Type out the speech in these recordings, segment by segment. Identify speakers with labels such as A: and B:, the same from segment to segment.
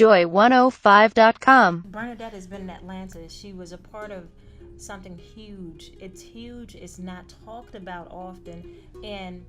A: Joy105.com.
B: Bernadette has been in Atlanta. She was a part of something huge. It's huge. It's not talked about often in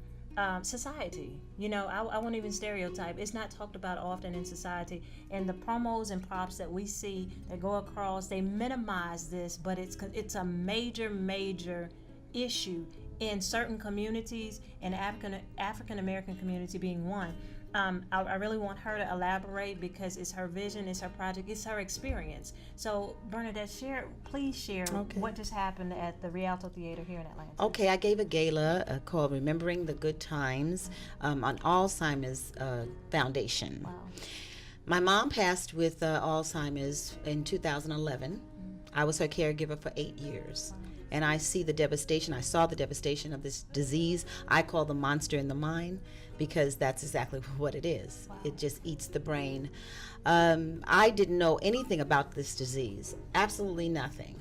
B: society. You know, I won't even stereotype. It's not talked about often in society. And the promos and props that we see that go across, they minimize this, but it's a major issue in certain communities, and African American community being one. I really want her to elaborate because it's her vision, it's her project, it's her experience. So Bernadette, please share what just happened at the Rialto Theater here in Atlanta.
C: Okay, I gave a gala called Remembering the Good Times on Alzheimer's Foundation.
B: Wow.
C: My mom passed with Alzheimer's in 2011. I was her caregiver for 8 years. And I see the devastation. I saw the devastation of this disease. I call the monster in the mind because that's exactly what it is.
B: Wow.
C: It just eats the brain. I didn't know anything about this disease, absolutely nothing,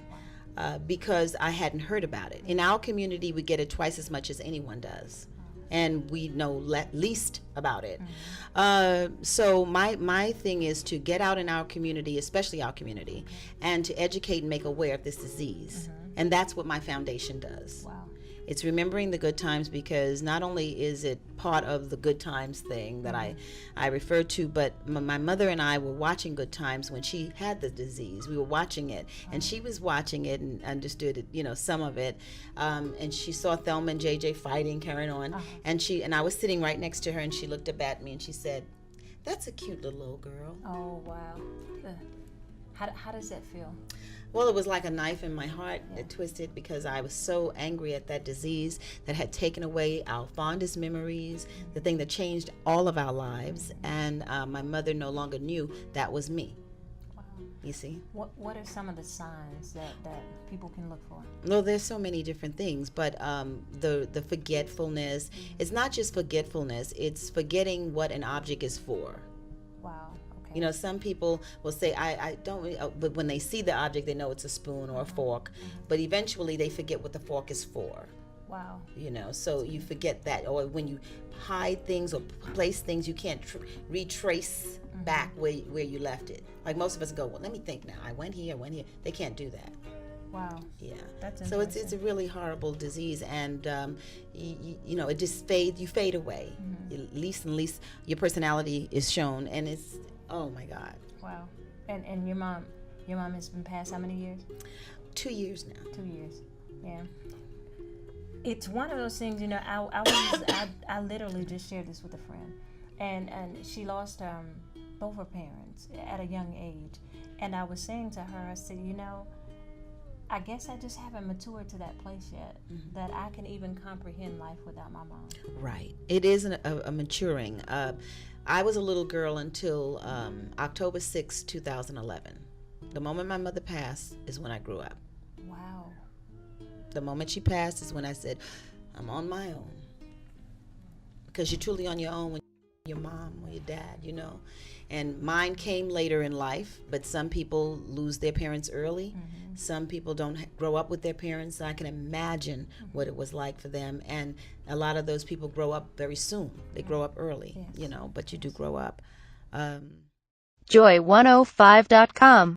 C: because I hadn't heard about it. In our community, we get it twice as much as anyone does, and we know least about it. So my thing is to get out in our community, especially our community, and to educate and make aware of this disease. And that's what my foundation does.
B: Wow.
C: It's remembering the good times because not only is it part of the good times thing that I refer to, but my mother and I were watching Good Times when she had the disease. We were watching it, and she was watching it and understood it, you know, some of it. And she saw Thelma and JJ fighting, carrying on. And I was sitting right next to her, and she looked up at me and she said, "That's a cute little old girl."
B: Oh, wow. How does that feel?
C: Well, it was like a knife in my heart that twisted because I was so angry at that disease that had taken away our fondest memories, the thing that changed all of our lives, and my mother no longer knew that was me.
B: Wow.
C: You see?
B: What are some of the signs that people can look for?
C: No, there's so many different things, but the forgetfulness, it's not just forgetfulness, it's forgetting what an object is for.
B: Wow.
C: You know, some people will say, I don't, but when they see the object, they know it's a spoon or a fork, but eventually they forget what the fork is for.
B: Wow.
C: You know, so you forget that. Or when you hide things or place things, you can't retrace back where you left it. Like most of us go, well, let me think now. I went here. They can't do that.
B: Wow.
C: Yeah.
B: That's
C: so it's a really horrible disease, and you know, it just fades. You fade away. Least and least your personality is shown, and it's, oh my God.
B: Wow. And your mom has been passed how many years?
C: 2 years now.
B: 2 years. Yeah. It's one of those things, you know, I literally just shared this with a friend, and she lost both her parents at a young age, and I was saying to her, I said, you know, I guess I just haven't matured to that place yet that I can even comprehend life without my mom.
C: Right. It is a maturing. I was a little girl until October 6, 2011. The moment my mother passed is when I grew up.
B: Wow.
C: The moment she passed is when I said, I'm on my own. Because you're truly on your own when your mom or your dad, you know. And mine came later in life, but some people lose their parents early. Some people don't grow up with their parents. So I can imagine what it was like for them. And a lot of those people grow up very soon. They grow up early, you know, but you do grow up.
A: Joy105.com